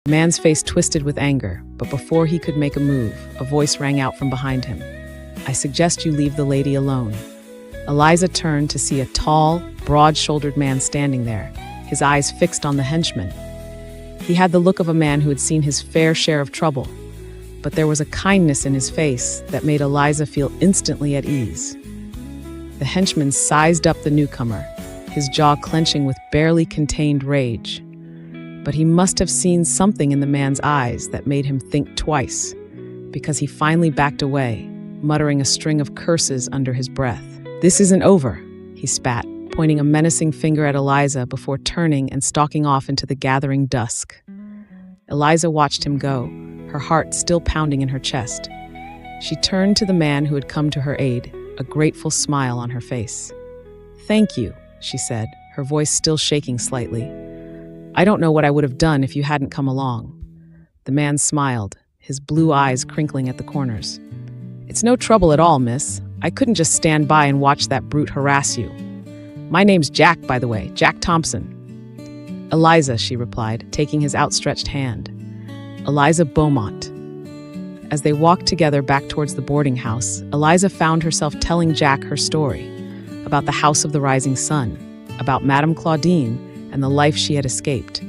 The man's face twisted with anger, but before he could make a move, a voice rang out from behind him. "I suggest you leave the lady alone." Eliza turned to see a tall, broad-shouldered man standing there, his eyes fixed on the henchman. He had the look of a man who had seen his fair share of trouble, but there was a kindness in his face that made Eliza feel instantly at ease. The henchman sized up the newcomer, his jaw clenching with barely contained rage. But he must have seen something in the man's eyes that made him think twice, because he finally backed away, muttering a string of curses under his breath. "This isn't over," he spat, pointing a menacing finger at Eliza before turning and stalking off into the gathering dusk. Eliza watched him go, her heart still pounding in her chest. She turned to the man who had come to her aid, a grateful smile on her face. "Thank you," she said, her voice still shaking slightly. "I don't know what I would have done if you hadn't come along." The man smiled, his blue eyes crinkling at the corners. "It's no trouble at all, miss. I couldn't just stand by and watch that brute harass you. My name's Jack, by the way, Jack Thompson." "Eliza," she replied, taking his outstretched hand. "Eliza Beaumont." As they walked together back towards the boarding house, Eliza found herself telling Jack her story, about the House of the Rising Sun, about Madame Claudine, and the life she had escaped.